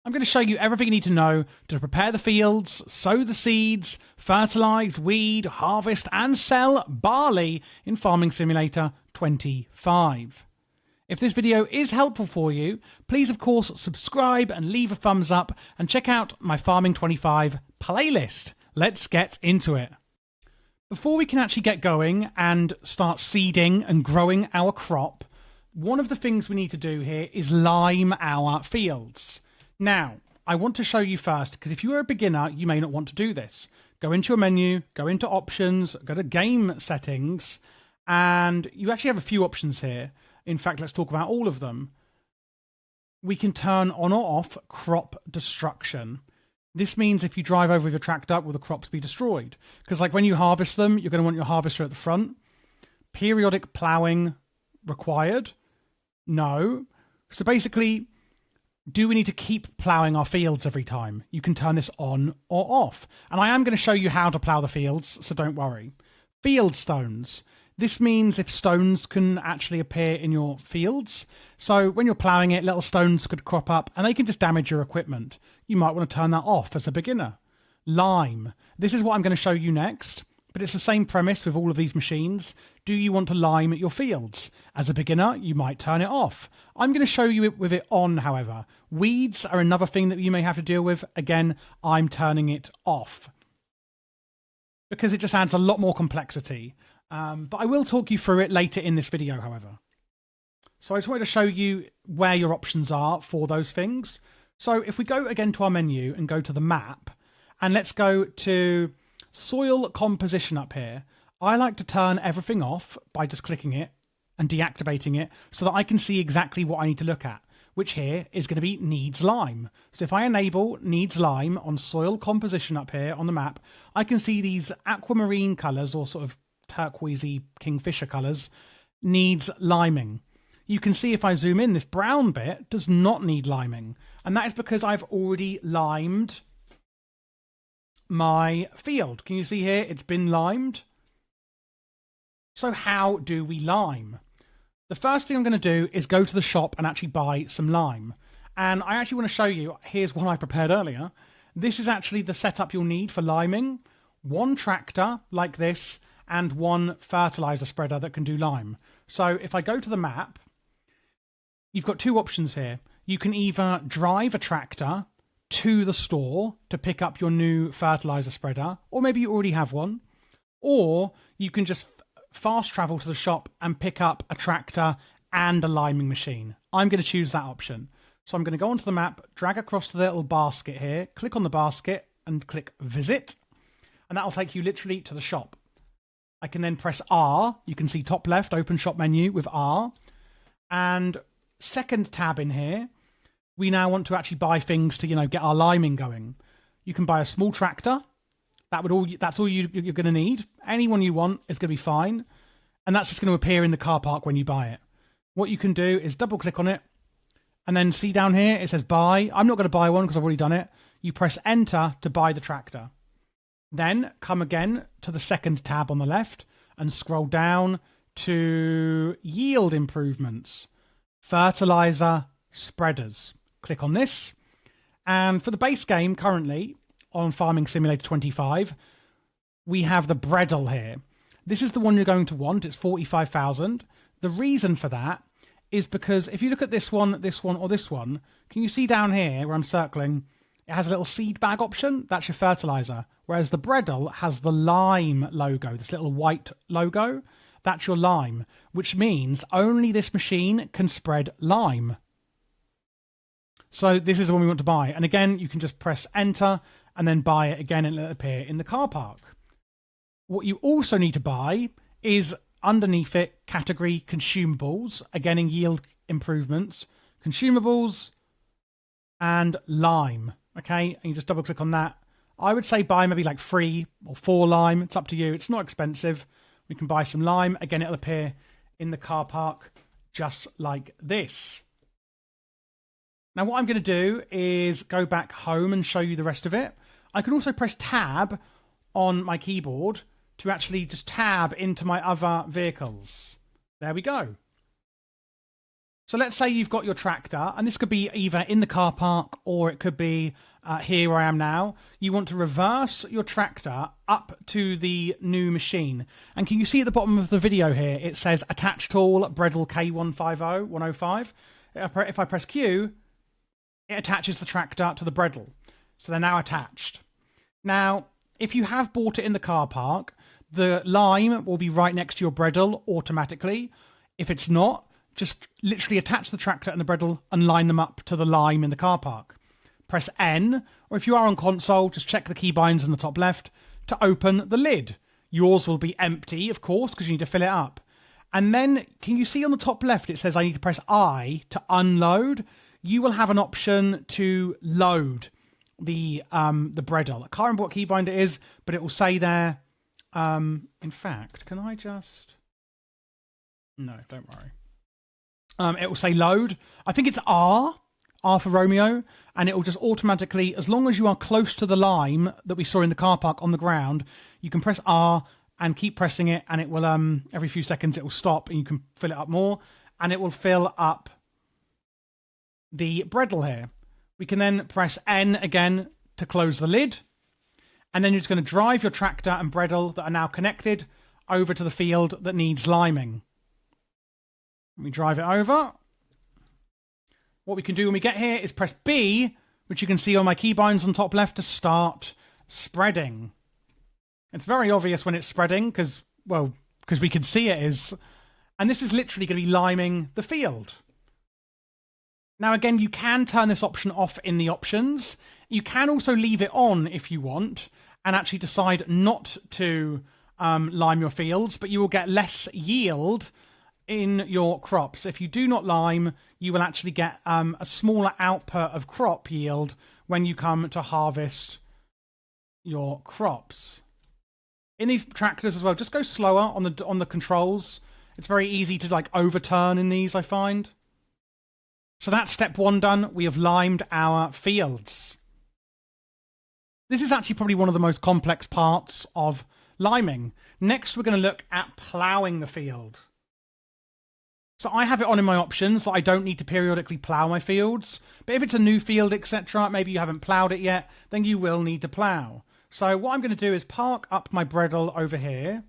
I'm going to show you everything you need to know to prepare the fields, sow the seeds, fertilise, weed, harvest and sell barley in Farming Simulator 25. If this video is helpful for you, please of course subscribe and leave a thumbs up and check out my Farming 25 playlist. Let's get into it. Before we can actually get going and start seeding and growing our crop, one of the things we need to do here is lime our fields. Now, I want to show you first, because if you are a beginner, you may not want to do this. Go into your menu, go into options, go to game settings, and you actually have a few options here. In fact, let's talk about all of them. We can turn on or off crop destruction. This means if you drive over with your tractor, will the crops be destroyed? Because like when you harvest them, you're going to want your harvester at the front. Periodic ploughing required? No. So basically, do we need to keep ploughing our fields every time? You can turn this on or off. And I am going to show you how to plough the fields, so don't worry. Field stones. This means if stones can actually appear in your fields. So when you're ploughing it, little stones could crop up and they can just damage your equipment. You might want to turn that off as a beginner. Lime. This is what I'm going to show you next, but it's the same premise with all of these machines. Do you want to lime your fields? As a beginner, you might turn it off. I'm going to show you it with it on, however. Weeds are another thing that you may have to deal with. Again, I'm turning it off because it just adds a lot more complexity. But I will talk you through it later in this video, however. So I just wanted to show you where your options are for those things. So if we go again to our menu and go to the map, and let's go to soil composition up here, I like to turn everything off by just clicking it and deactivating it so that I can see exactly what I need to look at, which here is going to be needs lime. So if I enable needs lime on soil composition up here on the map, I can see these aquamarine colours or sort of turquoisey kingfisher colours needs liming. You can see if I zoom in, this brown bit does not need liming. And that is because I've already limed my field. Can you see here? It's been limed. So how do we lime? The first thing I'm going to do is go to the shop and actually buy some lime. And I actually want to show you, here's one I prepared earlier. This is actually the setup you'll need for liming. One tractor like this and one fertilizer spreader that can do lime. So if I go to the map, you've got two options here. You can either drive a tractor to the store to pick up your new fertilizer spreader, or maybe you already have one, or you can just fast travel to the shop and pick up a tractor and a liming machine. I'm going to choose that option. So I'm going to go onto the map, drag across to the little basket here, click on the basket and click visit, and that will take you literally to the shop. I can then press R. You can see top left, open shop menu with R. And second tab in here, we now want to actually buy things to, get our liming going. You can buy a small tractor. That's all you're going to need. Anyone you want is going to be fine. And that's just going to appear in the car park when you buy it. What you can do is double click on it. And then see down here, it says buy. I'm not going to buy one because I've already done it. You press enter to buy the tractor. Then come again to the second tab on the left and scroll down to yield improvements, fertilizer spreaders. Click on this. And for the base game currently on Farming Simulator 25, we have the Bredal here. This is the one you're going to want. It's 45,000. The reason for that is because if you look at this one, or this one, can you see down here where I'm circling, it has a little seed bag option. That's your fertilizer. Whereas the Bredal has the lime logo, this little white logo. That's your lime, which means only this machine can spread lime. So this is the one we want to buy. And again, you can just press enter and then buy it again and it'll appear in the car park. What you also need to buy is underneath it, category consumables, again in yield improvements, consumables and lime. Okay, and you just double click on that. I would say buy maybe like 3 or 4 lime. It's up to you. It's not expensive. We can buy some lime. Again, it'll appear in the car park just like this. Now, what I'm going to do is go back home and show you the rest of it. I can also press tab on my keyboard to actually just tab into my other vehicles. There we go. So let's say you've got your tractor, and this could be either in the car park or it could be here where I am now. You want to reverse your tractor up to the new machine. And can you see at the bottom of the video here, it says Attach Tool, Bredl K150105. If I press Q, it attaches the tractor to the Bredl. So they're now attached. Now, if you have bought it in the car park, the lime will be right next to your Bredl automatically. If it's not, just literally attach the tractor and the Bredl and line them up to the lime in the car park. Press N, or if you are on console, just check the keybinds in the top left to open the lid. Yours will be empty, of course, because you need to fill it up. And then, can you see on the top left, it says I need to press I to unload. You will have an option to load the Bredl. I can't remember what keybind it is, but it will say there. In fact, can I just... No, don't worry. It will say load. I think it's R for Romeo, and it will just automatically, as long as you are close to the lime that we saw in the car park on the ground, you can press R and keep pressing it, and it will, every few seconds it will stop, and you can fill it up more, and it will fill up the Bredl here. We can then press N again to close the lid, and then you're just going to drive your tractor and Bredl that are now connected over to the field that needs liming. We drive it over. What we can do when we get here is press B, which you can see on my keybinds on top left, to start spreading. It's very obvious when it's spreading because we can see it is. And this is literally going to be liming the field. Now, again, you can turn this option off in the options. You can also leave it on if you want and actually decide not to lime your fields, but you will get less yield in your crops. If you do not lime, you will actually get a smaller output of crop yield when you come to harvest your crops. In these tractors as well, just go slower on the controls. It's very easy to like overturn in these, I find. So that's step one done. We have limed our fields. This is actually probably one of the most complex parts of liming. Next, we're going to look at ploughing the field. So I have it on in my options that I don't need to periodically plough my fields. But if it's a new field, etc., maybe you haven't ploughed it yet, then you will need to plough. So what I'm going to do is park up my Bredl over here.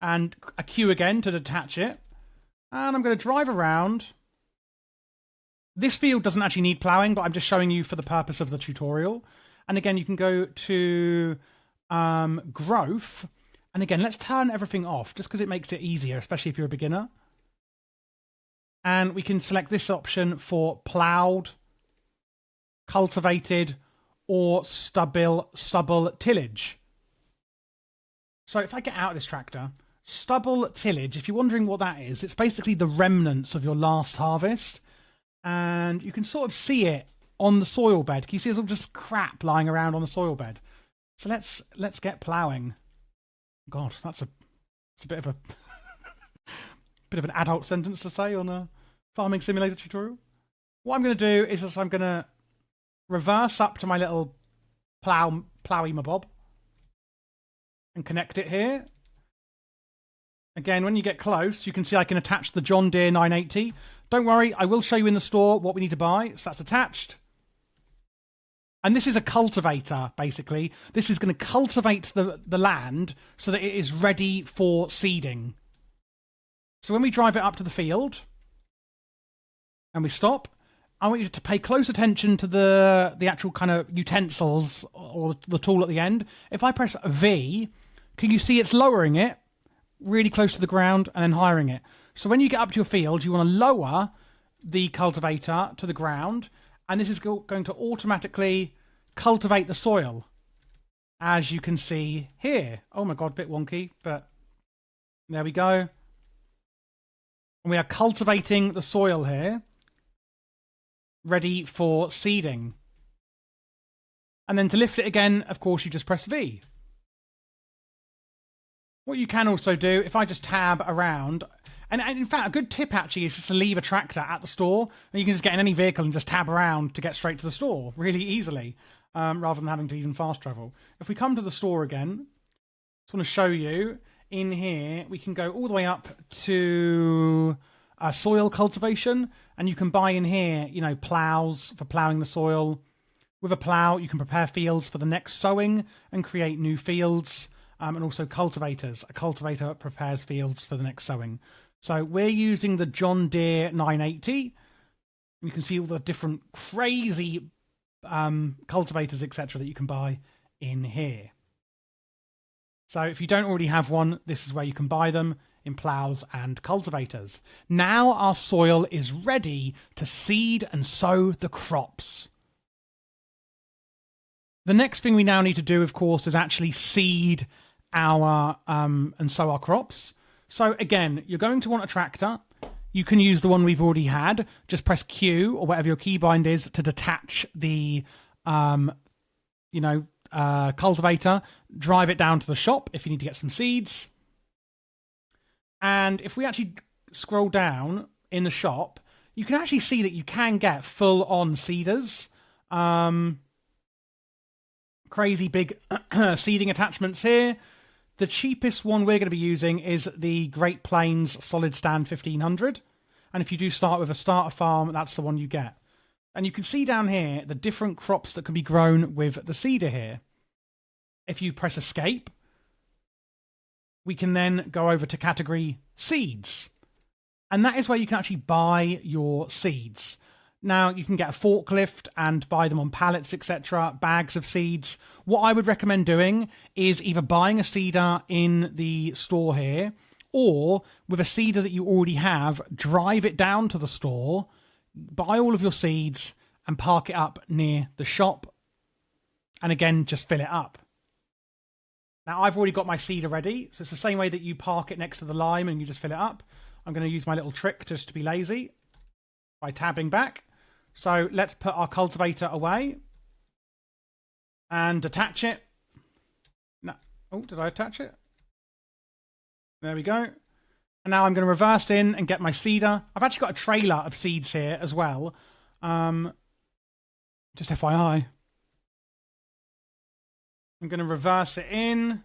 And a Q again to detach it. And I'm going to drive around. This field doesn't actually need ploughing, but I'm just showing you for the purpose of the tutorial. And again, you can go to growth. And again, let's turn everything off just because it makes it easier, especially if you're a beginner. And we can select this option for ploughed, cultivated, or stubble tillage. So if I get out of this tractor, stubble tillage, if you're wondering what that is, it's basically the remnants of your last harvest. And you can sort of see it on the soil bed. Can you see it's all just crap lying around on the soil bed? So let's get ploughing. God, it's a bit of a bit of an adult sentence to say on a farming simulator tutorial. What I'm going to do is I'm going to reverse up to my little ploughy mabob and connect it here. Again, when you get close, you can see I can attach the John Deere 980. Don't worry, I will show you in the store what we need to buy. So that's attached. And this is a cultivator, basically. This is going to cultivate the land so that it is ready for seeding. So when we drive it up to the field and we stop, I want you to pay close attention to the actual kind of utensils or the tool at the end. If I press V, can you see it's lowering it really close to the ground and then hiring it? So when you get up to your field, you want to lower the cultivator to the ground, and this is going to automatically cultivate the soil, as you can see here. Oh my god, a bit wonky, but there we go. And we are cultivating the soil here, ready for seeding. And then to lift it again, of course, you just press V. What you can also do, if I just tab around, and in fact, a good tip actually is just to leave a tractor at the store, and you can just get in any vehicle and just tab around to get straight to the store really easily, rather than having to even fast travel. If we come to the store again, I just want to show you in here, we can go all the way up to soil cultivation, and you can buy in here, you know, plows for plowing the soil. With a plow, you can prepare fields for the next sowing and create new fields, and also cultivators. A cultivator prepares fields for the next sowing. So we're using the John Deere 980. You can see all the different crazy cultivators, etc., that you can buy in here. So if you don't already have one, this is where you can buy them, in plows and cultivators. Now our soil is ready to seed and sow the crops. The next thing we now need to do, of course, is actually seed our and sow our crops. So again, you're going to want a tractor. You can use the one we've already had. Just press Q or whatever your keybind is to detach the cultivator. Drive it down to the shop if you need to get some seeds. And if we actually scroll down in the shop, you can actually see that you can get full-on seeders. Crazy big seeding attachments here. The cheapest one we're going to be using is the Great Plains Solid Stand 1500. And if you do start with a starter farm, that's the one you get. And you can see down here the different crops that can be grown with the seeder here. If you press escape, we can then go over to category seeds. And that is where you can actually buy your seeds. Now, you can get a forklift and buy them on pallets, etc., bags of seeds. What I would recommend doing is either buying a seeder in the store here, or with a seeder that you already have, drive it down to the store, buy all of your seeds, and park it up near the shop. And again, just fill it up. Now, I've already got my seeder ready, so it's the same way that you park it next to the lime and you just fill it up. I'm going to use my little trick just to be lazy by tabbing back. So let's put our cultivator away and attach it. No. Oh, did I attach it? There we go. And now I'm going to reverse in and get my seeder. I've actually got a trailer of seeds here as well. Just FYI. I'm going to reverse it in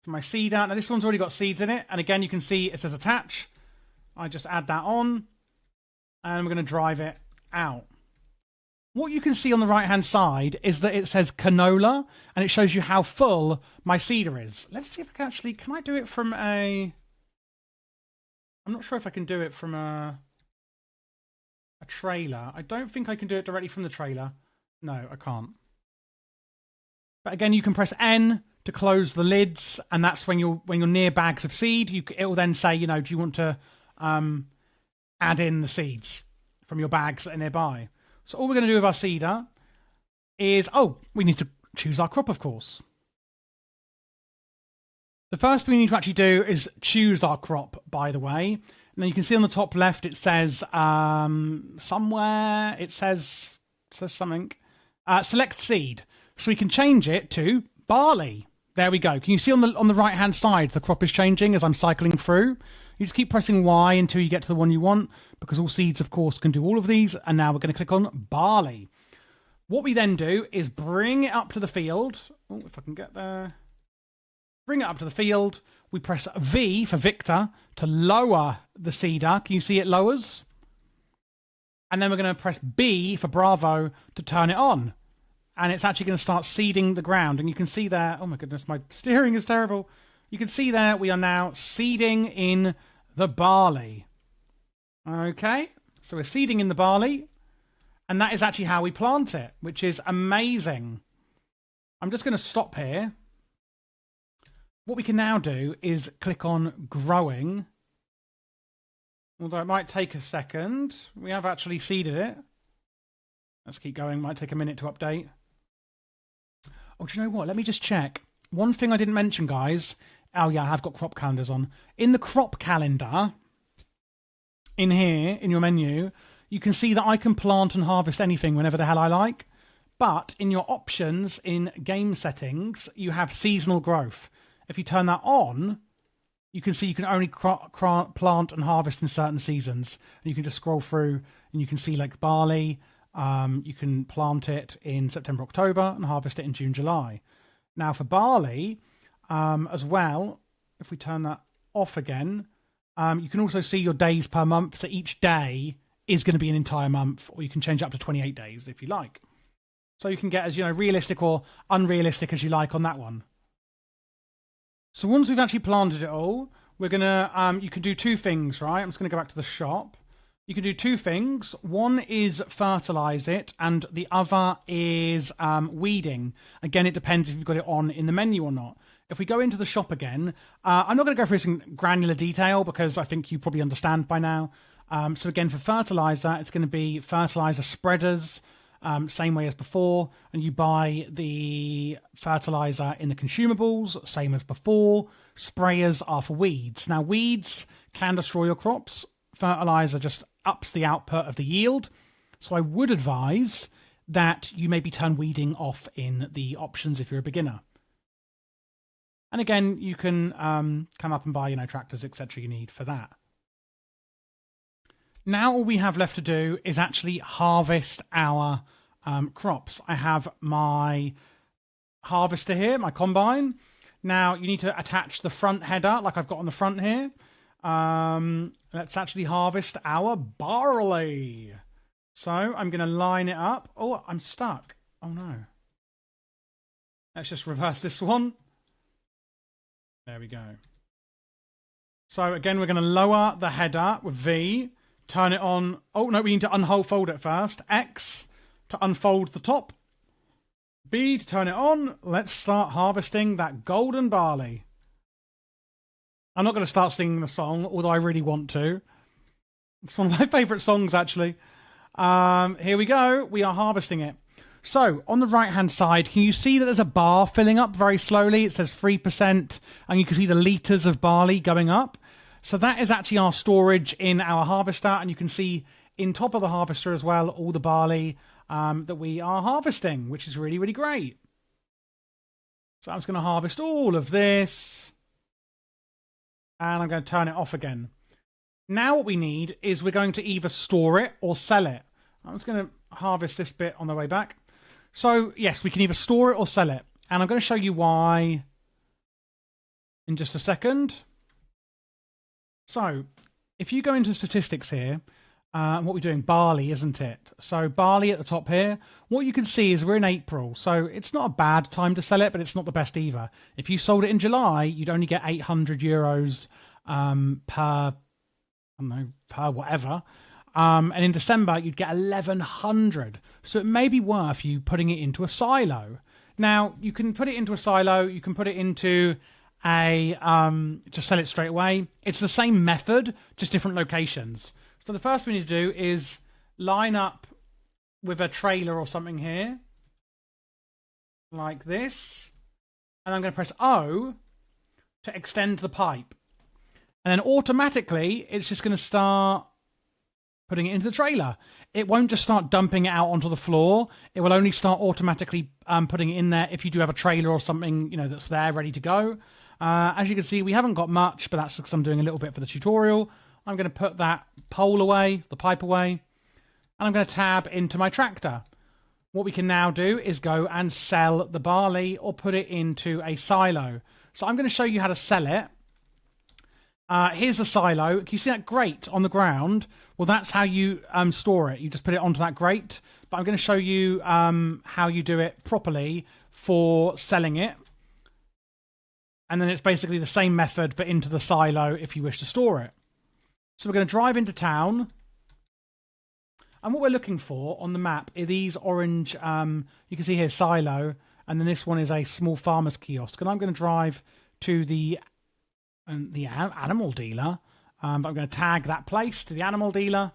to my seeder. Now this one's already got seeds in it. And again, you can see it says attach. I just add that on. And we're going to drive it out. What you can see on the right-hand side is that it says canola, and it shows you how full my seeder is. Let's see if I can actually... Can I do it from a... I'm not sure if I can do it from a trailer. I don't think I can do it directly from the trailer. No, I can't. But again, you can press N to close the lids, and that's when you're near bags of seed. It will then say, you know, do you want to... add in the seeds from your bags that are nearby. So all we're going to do with our seeder is, we need to choose our crop, of course. The first thing we need to actually do is choose our crop, by the way. Now you can see on the top left, it says somewhere, it says something, select seed. So we can change it to barley. There we go. Can you see on the right-hand side, the crop is changing as I'm cycling through? You just keep pressing Y until you get to the one you want, because all seeds, of course, can do all of these. And now we're going to click on barley. What we then do is bring it up to the field. Oh, if I can get there. Bring it up to the field. We press V for Victor to lower the seeder. Can you see it lowers? And then we're going to press B for Bravo to turn it on. And it's actually going to start seeding the ground. And you can see there, oh my goodness, my steering is terrible. You can see there we are now seeding in the barley. Okay, so we're seeding in the barley. And that is actually how we plant it, which is amazing. I'm just going to stop here. What we can now do is click on growing. Although it might take a second. We have actually seeded it. Let's keep going. Might take a minute to update. Oh, do you know what? Let me just check. One thing I didn't mention, guys. Oh, yeah, I have got crop calendars on. In the crop calendar, in here, in your menu, you can see that I can plant and harvest anything whenever the hell I like. But in your options, in game settings, you have seasonal growth. If you turn that on, you can see you can only plant and harvest in certain seasons. And you can just scroll through and you can see like barley. You can plant it in September, October and harvest it in June, July. Now for barley as well, if we turn that off again, You can also see your days per month. So each day is going to be an entire month, or you can change it up to 28 days if you like. So you can get as, realistic or unrealistic as you like on that one. So once we've actually planted it all, we're going to, you can do two things, right? I'm just going to go back to the shop. You can do two things. One is fertilize it, and the other is weeding. Again, it depends if you've got it on in the menu or not. If we go into the shop again, I'm not going to go through some granular detail because I think you probably understand by now. So again, for fertilizer, it's going to be fertilizer spreaders, same way as before. And you buy the fertilizer in the consumables, same as before. Sprayers are for weeds. Now, weeds can destroy your crops. Fertilizer just ups the output of the yield. So I would advise that you maybe turn weeding off in the options if you're a beginner. And again, you can come up and buy, tractors, etc. you need for that. Now all we have left to do is actually harvest our crops. I have my harvester here, my combine. Now you need to attach the front header like I've got on the front here. Let's actually harvest our barley. So I'm going to line it up. Oh, I'm stuck. Oh no. Let's just reverse this one. There we go. So again, we're going to lower the header with V, turn it on. Oh no, we need to unfold it first. X to unfold the top. B to turn it on. Let's start harvesting that golden barley. I'm not going to start singing the song, although I really want to. It's one of my favourite songs, actually. Here we go. We are harvesting it. So, on the right-hand side, can you see that there's a bar filling up very slowly? It says 3%, and you can see the litres of barley going up. So that is actually our storage in our harvester, and you can see in top of the harvester as well all the barley that we are harvesting, which is really, really great. So I'm just going to harvest all of this. And I'm going to turn it off again. Now what we need is we're going to either store it or sell it. I'm just going to harvest this bit on the way back. So, yes, we can either store it or sell it. And I'm going to show you why in just a second. So, if you go into statistics here, what we're doing, barley, isn't it? So, barley at the top here. What you can see is we're in April. So, it's not a bad time to sell it, but it's not the best either. If you sold it in July, you'd only get 800 euros per whatever. And in December, you'd get 1,100. So it may be worth you putting it into a silo. Now, you can put it into a silo. You can put it into a, just sell it straight away. It's the same method, just different locations. So the first thing we need to do is line up with a trailer or something here. Like this. And I'm going to press O to extend the pipe. And then automatically, it's just going to start putting it into the trailer. It won't just start dumping it out onto the floor. It will only start automatically putting it in there if you do have a trailer or something, that's there ready to go. As you can see, we haven't got much, but that's because I'm doing a little bit for the tutorial. I'm going to put that pole away, the pipe away, and I'm going to tab into my tractor. What we can now do is go and sell the barley or put it into a silo. So I'm going to show you how to sell it. Here's the silo. Can you see that grate on the ground? Well, that's how you store it. You just put it onto that grate. But I'm going to show you how you do it properly for selling it. And then it's basically the same method, but into the silo if you wish to store it. So we're going to drive into town. And what we're looking for on the map are these orange, you can see here, silo. And then this one is a small farmer's kiosk. And I'm going to drive to the animal dealer. But I'm going to tag that place to the animal dealer.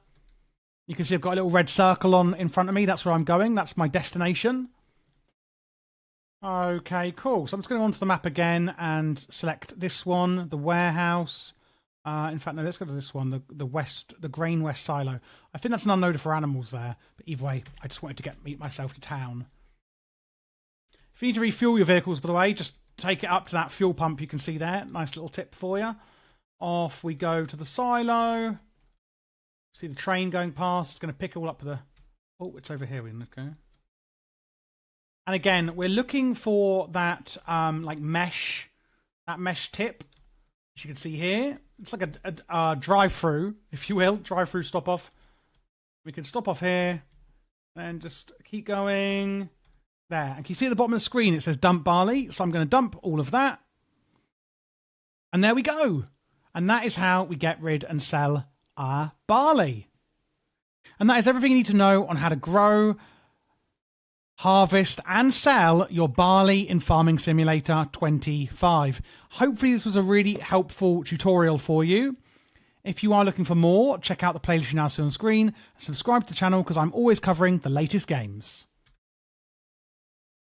You can see I've got a little red circle on in front of me. That's where I'm going. That's my destination. Okay, cool. So I'm just going to go onto the map again and select this one, the warehouse. In fact, no, let's go to this one, the Grain West silo. I think that's an unloader for animals there. But either way, I just wanted to meet myself to town. If you need to refuel your vehicles, by the way, just take it up to that fuel pump you can see there. Nice little tip for you. Off we go to the silo. See the train going past. It's going to pick all up the... Oh, it's over here. We're going to go. And again, we're looking for that like mesh, that mesh tip, as you can see here. it's like a drive-through, if you will, drive-through stop-off. We can stop off here and just keep going there. And can you see at the bottom of the screen it says dump barley? So I'm going to dump all of that. And there we go. And that is how we get rid and sell our barley. And that is everything you need to know on how to grow, harvest and sell your barley in Farming Simulator 25. Hopefully this was a really helpful tutorial for you. If you are looking for more, check out the playlist you now see on screen and subscribe to the channel because I'm always covering the latest games.